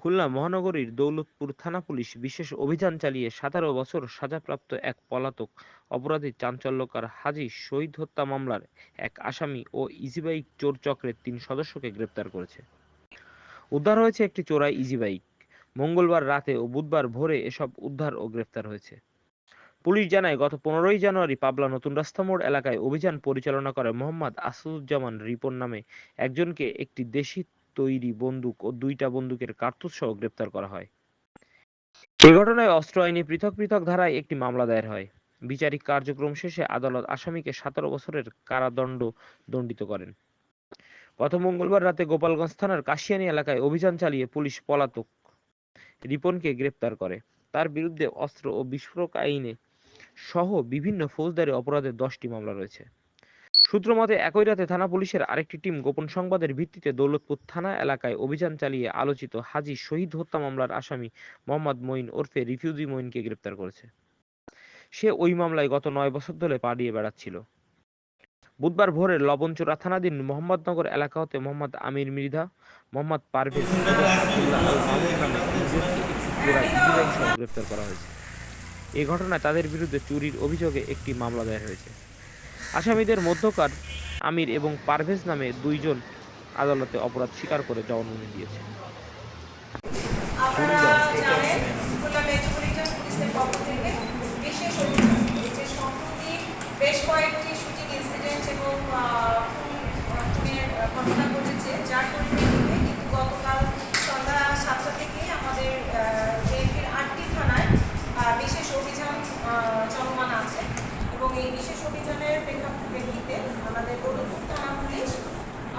খুলনা মহানগরীর দৌলতপুর থানা পুলিশ বিশেষ অভিযান চালিয়ে ১৭ বছর সাজাপ্রাপ্ত এক পলাতক অপরাধী চাঞ্চল্যকর হাজী শহীদ হত্যা মামলার এক আসামি ও ইজিবাইক চোর চক্রের ৩ সদস্যকে গ্রেপ্তার করেছে। উদ্ধার হয়েছে একটি চোরাই ইজিবাইক। মঙ্গলবার রাতে ও বুধবার ভোরে এসব উদ্ধার ও গ্রেপ্তার হয়েছে। পুলিশ জানায়, গত ১৫ই জানুয়ারি পাবলা নতুন রাস্তা মোড় এলাকায় অভিযান পরিচালনা করে মোহাম্মদ আসাদুজ্জামান রিপন নামে একজনকে একটি দেশি তৈরি বন্দুক ও ২টা বন্দুকের কার্তুজ সহ গ্রেপ্তার করা হয়। এ ঘটনায় অস্ত্র আইনে পৃথক পৃথক ধারায় একটি মামলা দায়ের হয়। বিচারিক কার্যক্রম শেষে আদালত আসামিকে ১৭ বছরের কারাদণ্ড দণ্ডিত করেন। গত মঙ্গলবার রাতে গোপালগঞ্জ থানার কাশিয়ানী এলাকায় অভিযান চালিয়ে পুলিশ পলাতক রিপনকে গ্রেপ্তার করে। তার বিরুদ্ধে অস্ত্র ও বিস্ফোরক আইনে সহ বিভিন্ন ফৌজদারি অপরাধে ১০টি মামলা রয়েছে। সূত্র মতে, একই রাতে থানা পুলিশের আরেকটি টিম গোপন সংবাদের ভিত্তিতে দৌলতপুর থানা এলাকায় অভিযান চালিয়ে আলোচিত হাজী শহীদ হত্যা মামলার আসামি মোহাম্মদ মঈন ওরফে রিফিউজি মঈনকে গ্রেপ্তার করেছে। সে ওই মামলায় গত ৯ বছর ধরে পালিয়ে বেড়াচ্ছিল। বুধবার ভোরে লবণচোরা থানাধীন মোহাম্মদনগর এলাকা হতে মোহাম্মদ আমির মৃধা, মোহাম্মদ পারভেজ এবং আবদুল্লাহ আল মামুন নামে তিনজনকে একটি চোরা ইজিবাইক সহ গ্রেপ্তার করা হয়েছে। এ ঘটনায় তাদের বিরুদ্ধে চুরির অভিযোগে একটি মামলা দায়ের হয়েছে। আসামিদের মধ্যকার আমির এবং পারভেজ নামে দুইজন আদালতে অপরাধ স্বীকার করে জবানবন্দি দিয়েছে। আপনারা জানেন, খুলনা মেট্রোপলিটন পুলিশের পক্ষ থেকে বিশেষ অভিযান, এই যে সম্প্রতি বেশ কয়েকটি শুটিং ইনসিডেন্ট এবং খুনের ঘটনা ঘটেছে, যার পরিপ্রেক্ষিতে কিন্তু গতকাল সন্ধ্যা ৭টা থেকে আমাদের বিএনপির ৮টি থানায় বিশেষ অভিযান চলমান আছে। এবং এই বিশেষ অভিযানের প্রেক্ষিতে আমাদের দৌলতপুর থানা পুলিশ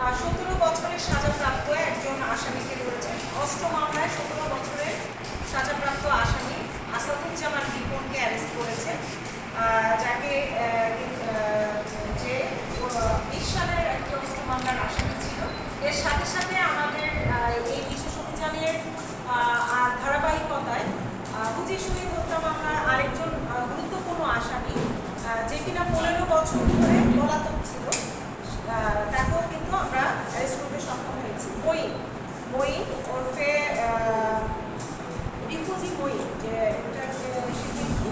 ১৭ বছরের সাজাপ্রাপ্ত একজন আসামিকে ধরেছে। অস্ত্র মামলায় ১৭ বছরের সাজাপ্রাপ্ত আসামি আসাদুজ্জামান রিপনকে অ্যারেস্ট করেছে, যাকে যে ২০ সালের একটি অস্ত্র মামলার আসামি ছিল। এর সাথে সাথে আমাদের এই বিশেষ অভিযানের ধারাবাহিকতায় হুজি শহীদ হত্যা মামলার আরেকজন গুরুত্বপূর্ণ আসামি, যে কিনা ১৫ বছর ধরে পলাতক ছিল, তাকেও কিন্তু আমরা অ্যারেস্ট করতে সক্ষম হয়েছি। মঈন ওরফে রিফিউজি মঈন, যে এটা সে কিন্তু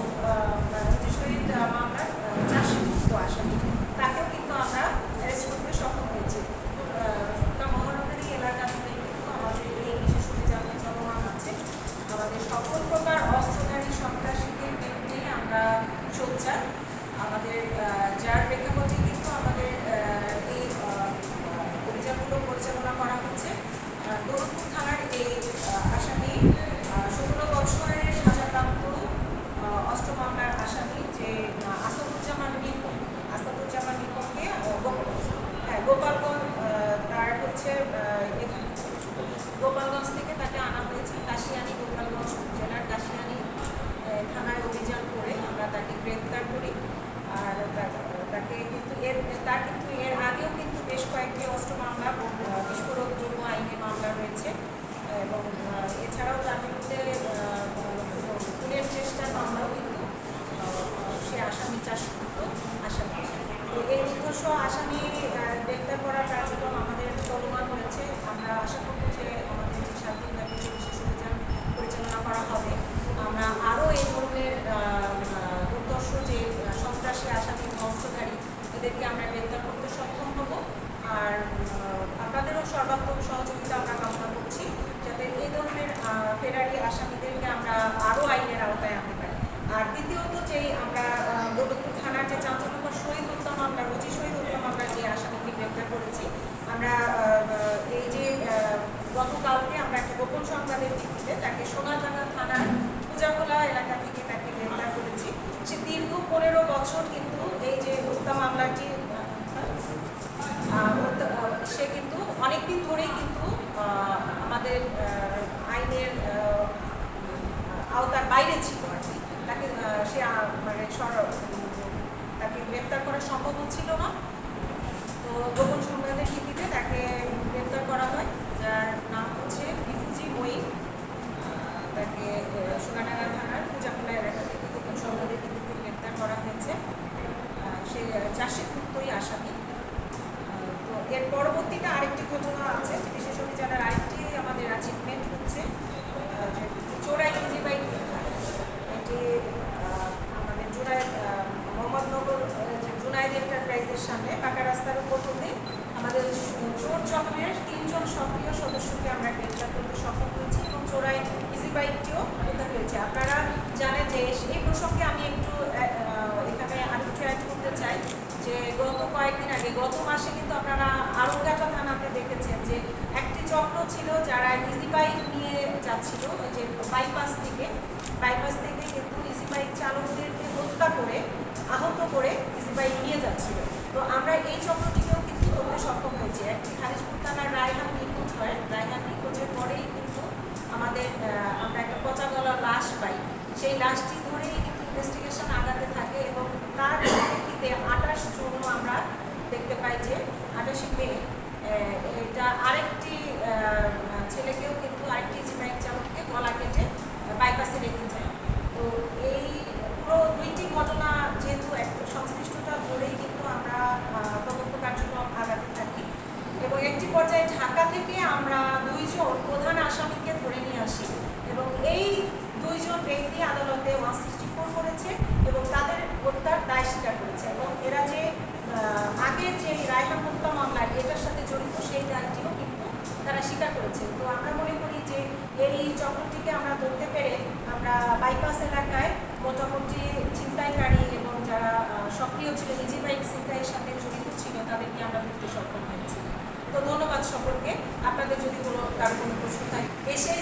শহীদ মামলার চার্জশিটভুক্ত আসামি, তাকেও কিন্তু আমরা অ্যারেস্ট করতে সক্ষম হয়েছি। মহানগরী এলাকা থেকে কিন্তু আমাদের এই বিশেষ অভিযান চলমান আছে। আমাদের সকল প্রকার অস্ত্রধারী সন্ত্রাসীদের বিরুদ্ধে আমরা সোচ্চার। আমাদের যার প্রেক্ষাপটে কিন্তু আমাদের এই অভিযানগুলো পরিচালনা করা হচ্ছে। দৌলতপুর থানার এই আসামি ১৭ বছরের সাজাপ্রাপ্ত অস্ত্র মামলার আসামি যে আসাদুজ্জামান রিপনকে গোপালগঞ্জ তার হচ্ছে গোপালগঞ্জ থেকে তাকে আনা হয়েছে কাশিয়ানী, গোপালগঞ্জ জেলার কাশিয়ানী থানায় অভিযান করে আমরা তাকে গ্রেপ্তার করি। আর তাকে কিন্তু এর আগেও কিন্তু বেশ কয়েকটি অস্ত্র মামলা, বিস্ফোরক দ্রব্য আইনে মামলা রয়েছে এবং এছাড়াও তার বিরুদ্ধে খুনের চেষ্টার মামলাও কিন্তু সে আসামি চার্জশিটভুক্ত আসামি। তো এই নির্দিষ্ট আসামি গ্রেপ্তার করার কার্যক্রম আমাদের চলমান হয়েছে। আমরা আশা করব যে আমাদের যে ৭ দিন ব্যাপী বিশেষ অভিযান পরিচালনা করা হবে, আমরা আরও এই ধরনের দুর্দর্শ যে সন্ত্রাসী আসামি অস্ত্রধারী, এদেরকে আমরা গ্রেপ্তার করতে সক্ষম হব। আর আপনাদেরও সর্বাত্মক সহযোগিতা আমরা কামনা করছি, যাতে এই ধরনের ফেরারি আসামিদেরকে আমরা আরও আইনের আওতায় আনতে পারি। আর দ্বিতীয়ত, যেই আমরা দৌলতপুর থানার যে চাঞ্চল্যকর শহীদ হত্যা মামলা, রুজি শহীদ হত্যা মামলার যে আসামিকে গ্রেপ্তার করেছি, আমরা এই যে গতকালকে আমরা একটা গোপন সংবাদের ভিত্তিতে তাকে সোনারডাঙ্গা থানার পূজাখোলা এলাকা থেকে তাকে গ্রেপ্তার করেছি। সে দীর্ঘ ১৫ বছর কিন্তু এই যে হত্যা মামলাটি সে কিন্তু অনেকদিন ধরেই কিন্তু আমাদের আইনের আওতার বাইরে ছিল আর কি। তাকে সে মানে তাকে গ্রেপ্তার করা সম্ভব হচ্ছিল না। তো গোপন সংবাদের ভিত্তিতে তাকে গ্রেপ্তার করা হয়, যার নাম হচ্ছে রিফিউজি মঈন। তাকে সোনাডাঙ্গা থানার পূজাখোলা এলাকা থেকে গোপন সংবাদের ভিত্তিতে গ্রেপ্তার করা হয়েছে। সে চার্জশিটভুক্তই আসামি। তো এর পরবর্তীতে আরেকটি ঘটনা আছে, বিশেষ অভিযানের আরেকটি আমাদের অ্যাচিভমেন্ট হচ্ছে বাইক নিয়ে যাচ্ছিল, যে বাইপাস থেকে কিন্তু ইজি বাইক চালকদেরকে হত্যা করে আহত করে ইজি বাইক নিয়ে যাচ্ছিল। তো আমরা এই চক্রটিকেও কিন্তু ধরতে সক্ষম হয়েছি। একটি খালিশপুর থানার রায়হান নিখোঁজ হয়, রায়হান নিখোঁজের পরেই কিন্তু আমরা একটা পচা গলা লাশ পাই। সেই লাশটি ধরেই কিন্তু ইনভেস্টিগেশন আগাতে থাকে এবং তার পরিপ্রেক্ষিতে 28 জুন আমরা দেখতে পাই যে 28 মে এটা আরেকটি ছেলেকেও কিন্তু আরেকটি বাইক চালককে গলা কেটে বাইপাসে রেখে যায়। তো এই পুরো দুইটি ঘটনা যেহেতু সংশ্লিষ্টতা ধরেই কিন্তু আমরা তদন্ত কার্যক্রম আগাতে থাকি এবং একটি পর্যায়ে ঢাকা থেকে আমরা 2 জন প্রধান আসামিকে ধরে নিয়ে আসি এবং এই 2 জন ব্যক্তি আদালতে 164 করেছে এবং তাদের হত্যার দায় স্বীকার করেছে এবং এরা যে আগের যে রায়হান হত্যা মামলা এটার সাথে জড়িত সেই দায়টিও কিন্তু তারা স্বীকার করেছে। তো আমরা মনে করি যে এই চক্রটিকে আমরা ধরতে পেরে আমরা বাইপাস এলাকায় মোটামুটি ছিনতাইকারী এবং যারা সক্রিয় ছিল ইজি বাইক ছিনতাইয়ের সাথে জড়িত ছিল তাদেরকে আমরা ধরতে সক্ষম হয়েছি। তো ধন্যবাদ সকলকে। আপনাদের যদি কারো কোনো প্রশ্ন থাকে এসে